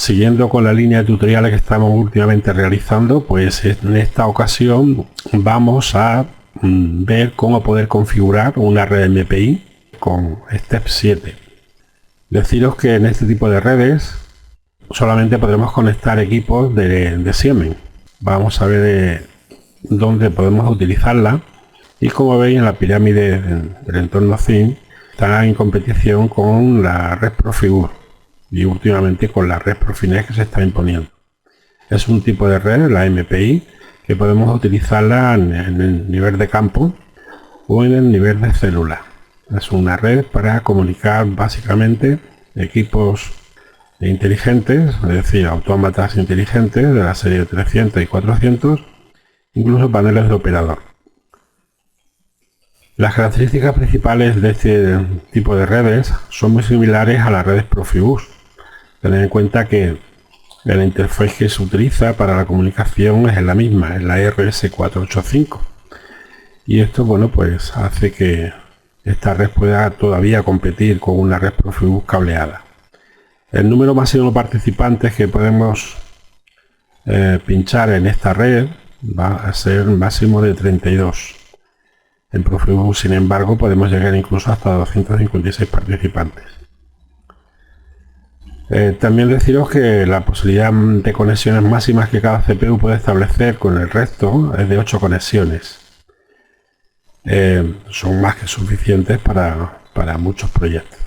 siguiendo con la línea de tutoriales que estamos últimamente realizando, pues en esta ocasión vamos a ver cómo poder configurar una red MPI con Step 7. Deciros que en este tipo de redes solamente podremos conectar equipos de Siemens. Vamos a ver dónde podemos utilizarla, y como veis en la pirámide del entorno CIM está en competición con la red Profigur y últimamente con la red Profinet que se está imponiendo. Es un tipo de red, la MPI, que podemos utilizarla en el nivel de campo o en el nivel de célula. Es una red para comunicar básicamente equipos inteligentes, es decir, autómatas inteligentes de la serie 300 y 400, incluso paneles de operador. Las características principales de este tipo de redes son muy similares a las redes Profibus. Tened en cuenta que la interfaz que se utiliza para la comunicación es la misma, es la RS485. Y esto, bueno, pues hace que esta red pueda todavía competir con una red Profibus cableada. El número máximo de participantes que podemos pinchar en esta red va a ser un máximo de 32. En Profibus, sin embargo, podemos llegar incluso hasta 256 participantes. También deciros que la posibilidad de conexiones máximas que cada CPU puede establecer con el resto es de 8 conexiones. Son más que suficientes para muchos proyectos.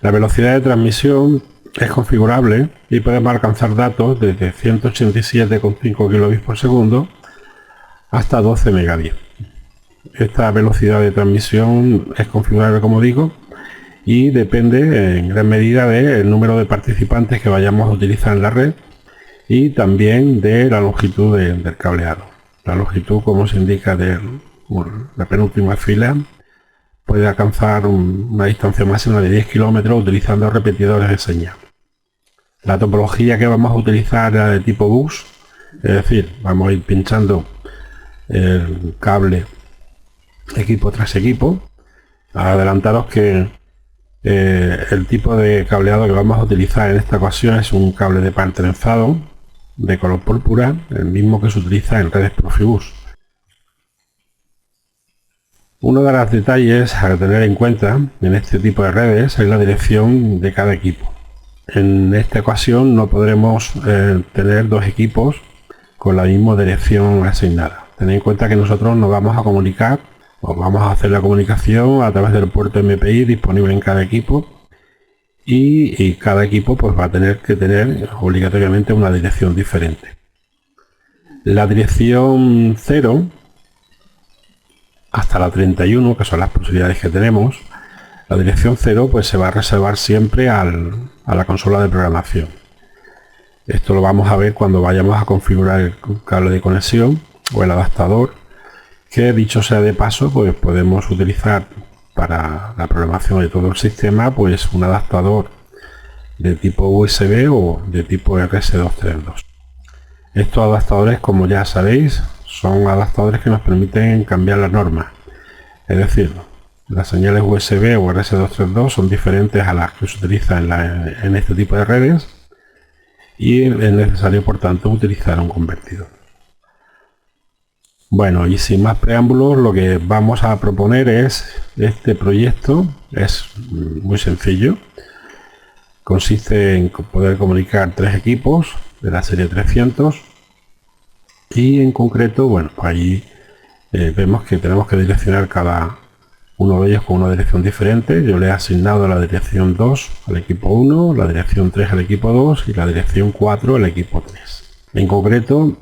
La velocidad de transmisión es configurable y podemos alcanzar datos desde 187,5 kilobits por segundo hasta 12 megabits. Esta velocidad de transmisión es configurable, como digo, y depende en gran medida del número de participantes que vayamos a utilizar en la red y también de la longitud del cableado. La longitud, como se indica de la penúltima fila, puede alcanzar una distancia máxima de 10 kilómetros utilizando repetidores de señal. La topología que vamos a utilizar es de tipo bus, es decir, vamos a ir pinchando el cable equipo tras equipo. Adelantaros que el tipo de cableado que vamos a utilizar en esta ocasión es un cable de pan trenzado de color púrpura, el mismo que se utiliza en redes Profibus. Uno de los detalles a tener en cuenta en este tipo de redes es la dirección de cada equipo. En esta ocasión no podremos tener dos equipos con la misma dirección asignada. Tened en cuenta que nosotros nos vamos a comunicar o vamos a hacer la comunicación a través del puerto MPI disponible en cada equipo, y cada equipo pues va a tener que tener obligatoriamente una dirección diferente. La dirección 0 hasta la 31, que son las posibilidades que tenemos, la dirección 0 pues se va a reservar siempre a la consola de programación. Esto lo vamos a ver cuando vayamos a configurar el cable de conexión o el adaptador, que dicho sea de paso, pues podemos utilizar para la programación de todo el sistema pues un adaptador de tipo USB o de tipo RS232. Estos adaptadores, como ya sabéis, son adaptadores que nos permiten cambiar la norma, es decir, las señales USB o RS232 son diferentes a las que se utilizan en este tipo de redes, y es necesario por tanto utilizar un convertidor. Bueno, y sin más preámbulos, lo que vamos a proponer es este proyecto. Es muy sencillo, consiste en poder comunicar tres equipos de la serie 300, y en concreto, bueno, pues allí vemos que tenemos que direccionar cada uno de ellos con una dirección diferente. Yo le he asignado la dirección 2 al equipo 1, la dirección 3 al equipo 2 y la dirección 4 al equipo 3. En concreto,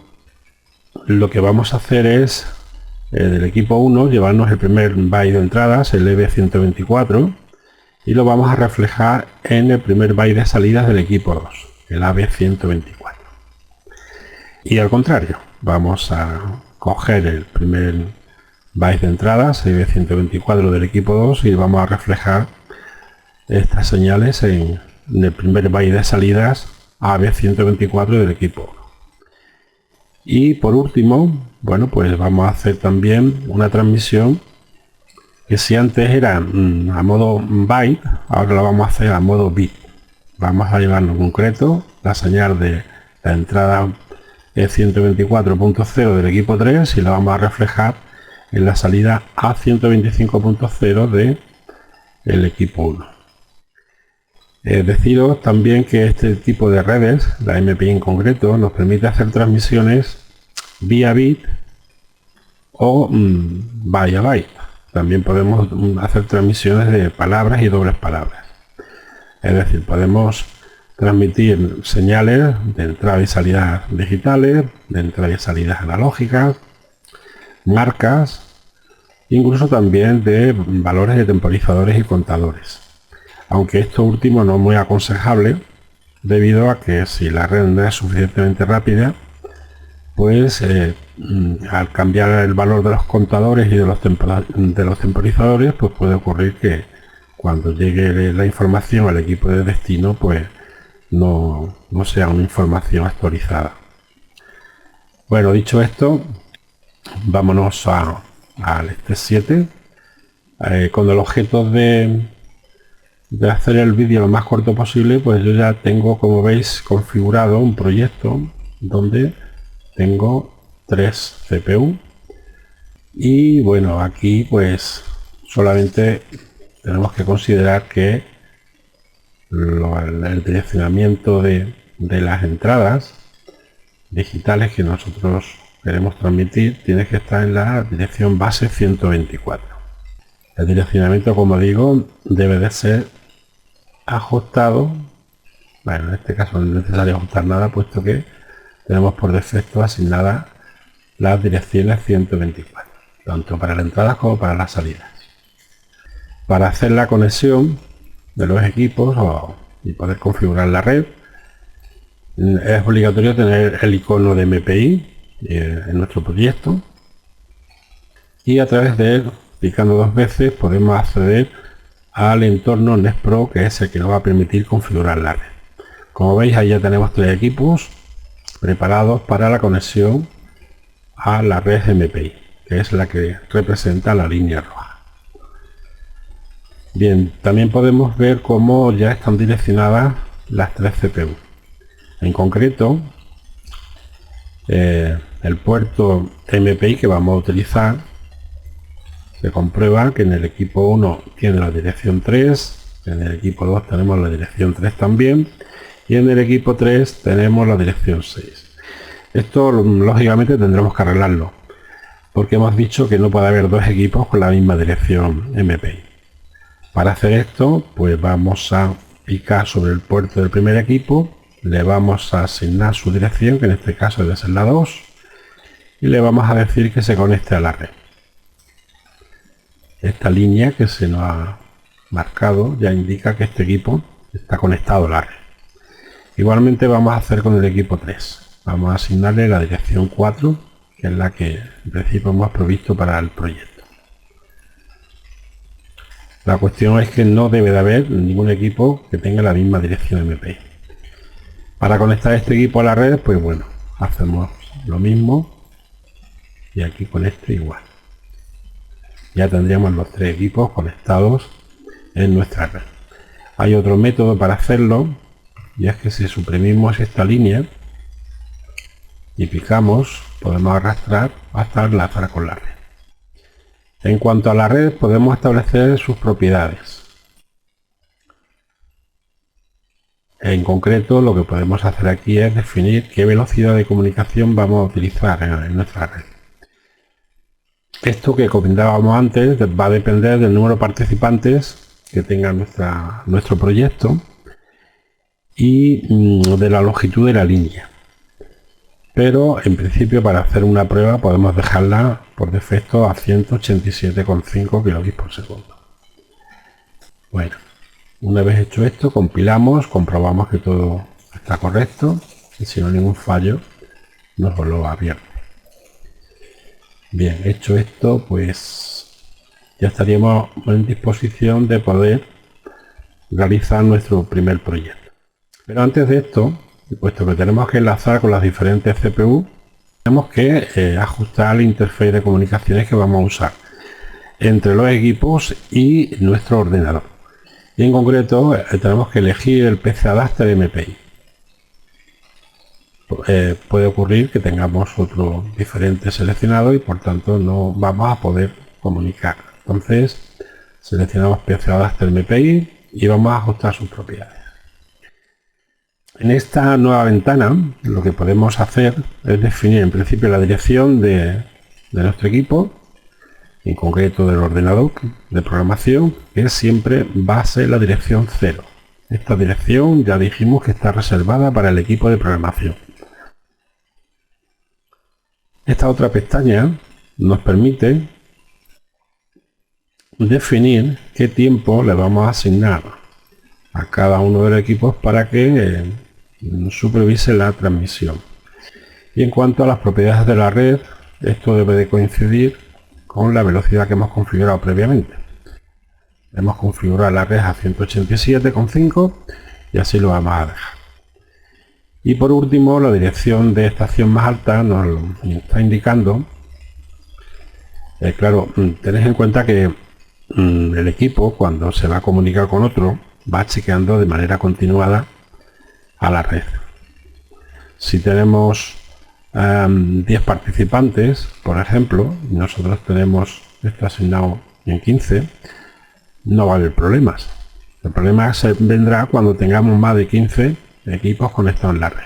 lo que vamos a hacer es del equipo 1 llevarnos el primer byte de entradas, el EB124, y lo vamos a reflejar en el primer byte de salidas del equipo 2, el AB124. Y al contrario, vamos a coger el primer byte de entradas, EB124 del equipo 2, y vamos a reflejar estas señales en el primer byte de salidas AB124 del equipo 1. Y por último, bueno, pues vamos a hacer también una transmisión que, si antes era a modo byte, ahora la vamos a hacer a modo bit. Vamos a llevarlo en concreto la señal de la entrada 124.0 del equipo 3 y la vamos a reflejar en la salida a 125.0 de el equipo 1. Deciros también que este tipo de redes, la MPI en concreto, nos permite hacer transmisiones vía bit o vía byte. También podemos hacer transmisiones de palabras y dobles palabras. Es decir, podemos transmitir señales de entrada y salida digitales, de entrada y salidas analógicas, marcas, incluso también de valores de temporizadores y contadores. Aunque esto último no es muy aconsejable, debido a que si la red no es suficientemente rápida, pues al cambiar el valor de los contadores y de los temporizadores, pues puede ocurrir que cuando llegue la información al equipo de destino, pues no sea una información actualizada. Bueno, dicho esto, vámonos al step 7 con el objeto de hacer el vídeo lo más corto posible. Pues yo ya tengo, como veis, configurado un proyecto donde tengo 3 CPU y bueno, aquí pues solamente tenemos que considerar que el direccionamiento de las entradas digitales que nosotros queremos transmitir tiene que estar en la dirección base 124. El direccionamiento, como digo, debe de ser ajustado. Bueno, en este caso no es necesario ajustar nada, puesto que tenemos por defecto asignadas las direcciones 124, tanto para las entradas como para las salidas. Para hacer la conexión de los equipos y poder configurar la red, es obligatorio tener el icono de MPI en nuestro proyecto, y a través de él, picando 2 veces, podemos acceder al entorno NetPro, que es el que nos va a permitir configurar la red. Como veis, ahí ya tenemos 3 equipos preparados para la conexión a la red MPI, que es la que representa la línea roja. Bien, también podemos ver cómo ya están direccionadas las 3 CPU. En concreto, el puerto MPI que vamos a utilizar, se comprueba que en el equipo 1 tiene la dirección 3, en el equipo 2 tenemos la dirección 3 también, y en el equipo 3 tenemos la dirección 6. Esto lógicamente tendremos que arreglarlo, porque hemos dicho que no puede haber 2 equipos con la misma dirección MPI. Para hacer esto, pues vamos a picar sobre el puerto del primer equipo, le vamos a asignar su dirección, que en este caso debe ser la 2, y le vamos a decir que se conecte a la red. Esta línea que se nos ha marcado ya indica que este equipo está conectado a la red. Igualmente vamos a hacer con el equipo 3. Vamos a asignarle la dirección 4, que es la que en principio hemos provisto para el proyecto. La cuestión es que no debe de haber ningún equipo que tenga la misma dirección MPI. Para conectar este equipo a la red, pues bueno, hacemos lo mismo y aquí con este igual. Ya tendríamos los 3 equipos conectados en nuestra red. Hay otro método para hacerlo, y es que si suprimimos esta línea y picamos, podemos arrastrar hasta enlazar con la red. En cuanto a la red, podemos establecer sus propiedades. En concreto, lo que podemos hacer aquí es definir qué velocidad de comunicación vamos a utilizar en nuestra red. Esto que comentábamos antes va a depender del número de participantes que tenga nuestro proyecto y de la longitud de la línea. Pero en principio, para hacer una prueba podemos dejarla por defecto a 187,5 kilobits por segundo. Bueno, una vez hecho esto, compilamos, comprobamos que todo está correcto y si no hay ningún fallo nos lo abierto. Bien, hecho esto, pues ya estaríamos en disposición de poder realizar nuestro primer proyecto. Pero antes de esto, puesto que tenemos que enlazar con las diferentes CPU, tenemos que ajustar la interfaz de comunicaciones que vamos a usar entre los equipos y nuestro ordenador. Y en concreto tenemos que elegir el PC Adapter MPI. puede ocurrir que tengamos otro diferente seleccionado y por tanto no vamos a poder comunicar. Entonces seleccionamos PC Adapter MPI y vamos a ajustar sus propiedades. En esta nueva ventana lo que podemos hacer es definir en principio la dirección de nuestro equipo, en concreto del ordenador de programación, que siempre va a ser la dirección 0. Esta dirección ya dijimos que está reservada para el equipo de programación. Esta otra pestaña nos permite definir qué tiempo le vamos a asignar a cada uno de los equipos para que supervise la transmisión. Y en cuanto a las propiedades de la red, esto debe de coincidir con la velocidad que hemos configurado previamente. Hemos configurado la red a 187,5 y así lo vamos a dejar. Y por último, la dirección de estación más alta nos está indicando, claro, tenéis en cuenta que el equipo, cuando se va a comunicar con otro, va chequeando de manera continuada a la red. Si tenemos 10 participantes, por ejemplo, y nosotros tenemos esto asignado en 15, no va a haber problemas. El problema vendrá cuando tengamos más de 15 equipos conectados en la red.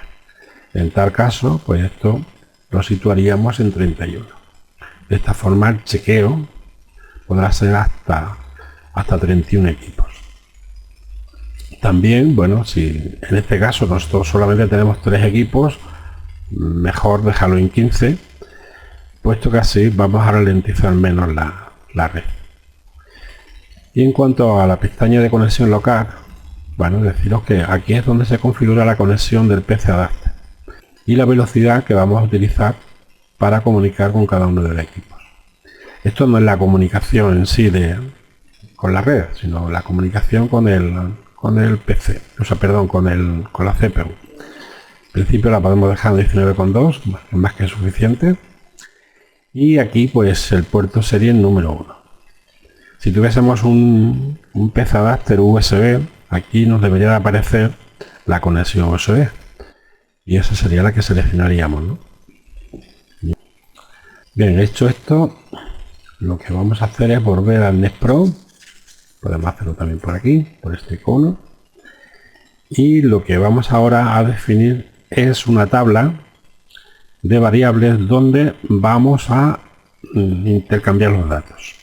En tal caso, pues esto lo situaríamos en 31. De esta forma el chequeo podrá ser hasta 31 equipos. También, bueno, si en este caso nosotros solamente tenemos 3 equipos, mejor dejarlo en 15, puesto que así vamos a ralentizar menos la red. Y en cuanto a la pestaña de conexión local, bueno, deciros que aquí es donde se configura la conexión del PC Adapter y la velocidad que vamos a utilizar para comunicar con cada uno de los equipos. Esto no es la comunicación en sí con la red, sino la comunicación con el PC, o sea, perdón, con la CPU. En principio la podemos dejar en 19,2, más que suficiente. Y aquí pues el puerto sería el número 1. Si tuviésemos un PC Adapter USB, aquí nos debería de aparecer la conexión USB. Y esa sería la que seleccionaríamos, ¿no? Bien, hecho esto, lo que vamos a hacer es volver al NES Pro. Podemos hacerlo también por aquí, por este icono. Y lo que vamos ahora a definir es una tabla de variables donde vamos a intercambiar los datos.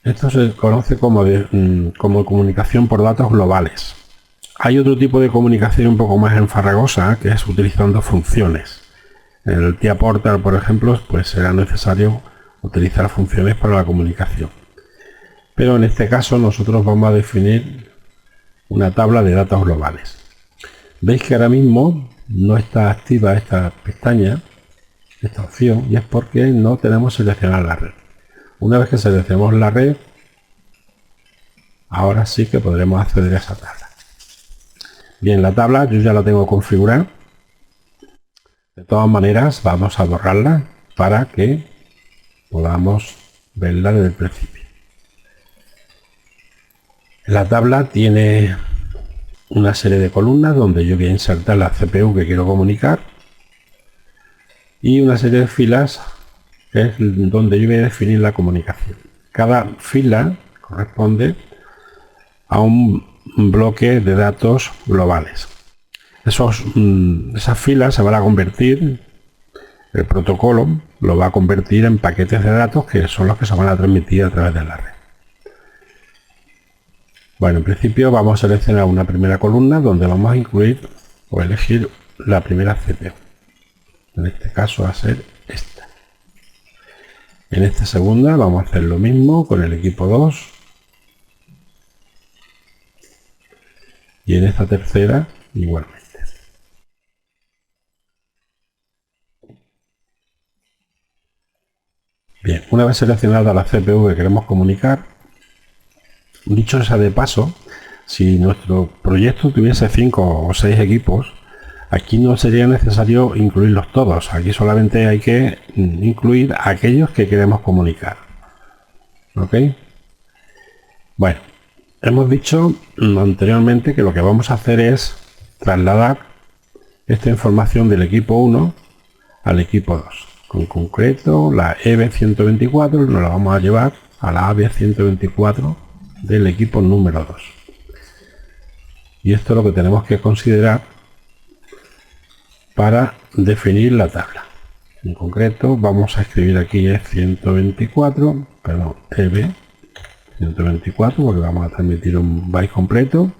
Esto se conoce como comunicación por datos globales. Hay otro tipo de comunicación un poco más enfarragosa, que es utilizando funciones. En el TIA Portal, por ejemplo, pues será necesario utilizar funciones para la comunicación. Pero en este caso nosotros vamos a definir una tabla de datos globales. Veis que ahora mismo no está activa esta pestaña, esta opción, y es porque no tenemos seleccionada la red. Una vez que seleccionemos la red, ahora sí que podremos acceder a esa tabla. Bien, la tabla yo ya la tengo configurada. De todas maneras, vamos a borrarla para que podamos verla desde el principio. La tabla tiene una serie de columnas donde yo voy a insertar la CPU que quiero comunicar y una serie de filas que es donde yo voy a definir la comunicación. Cada fila corresponde a un bloque de datos globales. Esas filas se van a convertir, el protocolo lo va a convertir en paquetes de datos que son los que se van a transmitir a través de la red. Bueno, en principio vamos a seleccionar una primera columna donde vamos a incluir o elegir la primera CPU. En este caso va a ser esta. En esta segunda vamos a hacer lo mismo con el equipo 2. Y en esta tercera igualmente. Bien, una vez seleccionada la CPU que queremos comunicar, dicho sea de paso, si nuestro proyecto tuviese 5 o 6 equipos, aquí no sería necesario incluirlos todos. Aquí solamente hay que incluir aquellos que queremos comunicar. ¿Ok? Bueno, hemos dicho anteriormente que lo que vamos a hacer es trasladar esta información del equipo 1 al equipo 2. Con concreto, la EB124 nos la vamos a llevar a la AB124 del equipo número 2. Y esto es lo que tenemos que considerar para definir la tabla. En concreto, vamos a escribir aquí E124, perdón, EB124, porque vamos a transmitir un byte completo.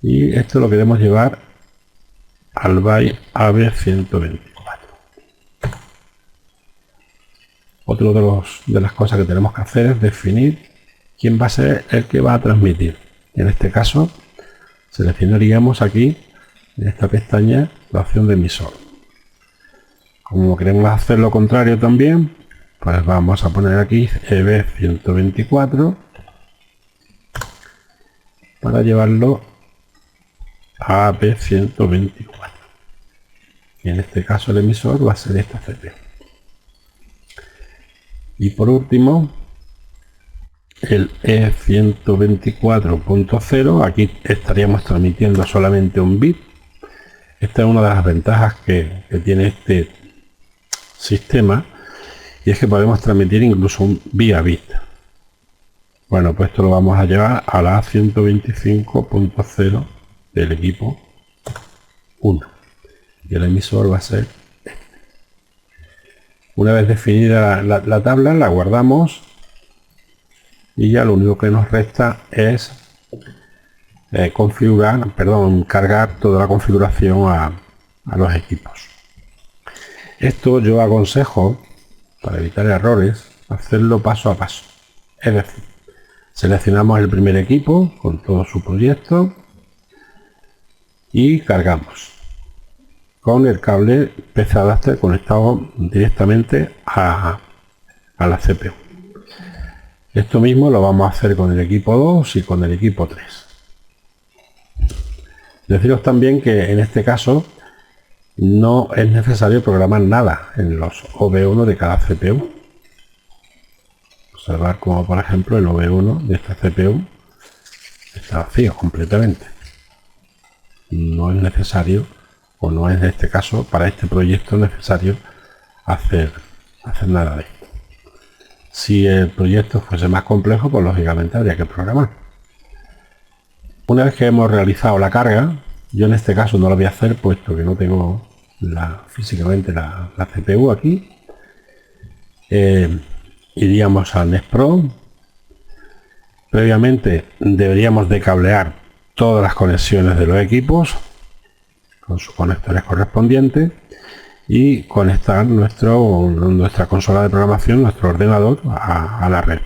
Y esto lo queremos llevar al byte AB124. Otro de las cosas que tenemos que hacer es definir quién va a ser el que va a transmitir. En este caso, seleccionaríamos aquí, en esta pestaña, la opción de emisor. Como queremos hacer lo contrario también, pues vamos a poner aquí EB124 para llevarlo a AB124. Y en este caso el emisor va a ser esta CPU. Y por último, el E124.0, aquí estaríamos transmitiendo solamente un bit. Esta es una de las ventajas que tiene este sistema, y es que podemos transmitir incluso un vía bit. Bueno, pues esto lo vamos a llevar a la A125.0 del equipo 1. Y el emisor va a ser este. Una vez definida la tabla, la guardamos y ya lo único que nos resta es cargar toda la configuración a los equipos. Esto yo aconsejo, para evitar errores, hacerlo paso a paso. Es decir, seleccionamos el primer equipo con todo su proyecto y cargamos con el cable PC Adapter conectado directamente a la CPU. Esto mismo lo vamos a hacer con el equipo 2 y con el equipo 3. Deciros también que en este caso no es necesario programar nada en los OV1 de cada CPU. Observar como por ejemplo el OV1 de esta CPU está vacío completamente. No es necesario, o no es en este caso, para este proyecto necesario hacer nada de esto. Si el proyecto fuese más complejo, pues lógicamente habría que programar. Una vez que hemos realizado la carga, yo en este caso no lo voy a hacer puesto que no tengo físicamente la CPU aquí. Iríamos al NES Pro. Previamente deberíamos de cablear todas las conexiones de los equipos con sus conectores correspondientes y conectar nuestra consola de programación, nuestro ordenador, a la red.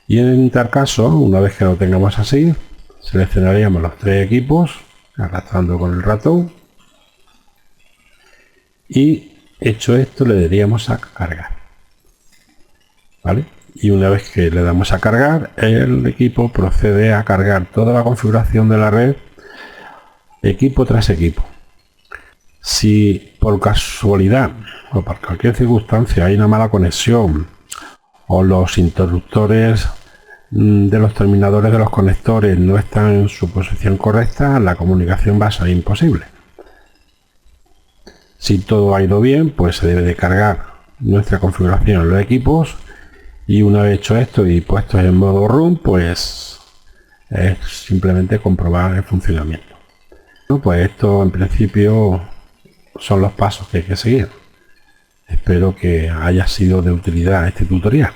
Y en tal caso, una vez que lo tengamos así, seleccionaríamos los tres equipos arrastrando con el ratón y hecho esto le daríamos a cargar, ¿vale? Y una vez que le damos a cargar, el equipo procede a cargar toda la configuración de la red equipo tras equipo. Si por casualidad o por cualquier circunstancia hay una mala conexión o los interruptores de los terminadores de los conectores no están en su posición correcta, la comunicación va a ser imposible. Si todo ha ido bien, pues se debe de cargar nuestra configuración en los equipos y una vez hecho esto y puestos en modo run, pues es simplemente comprobar el funcionamiento. Pues esto en principio son los pasos que hay que seguir. Espero que haya sido de utilidad este tutorial.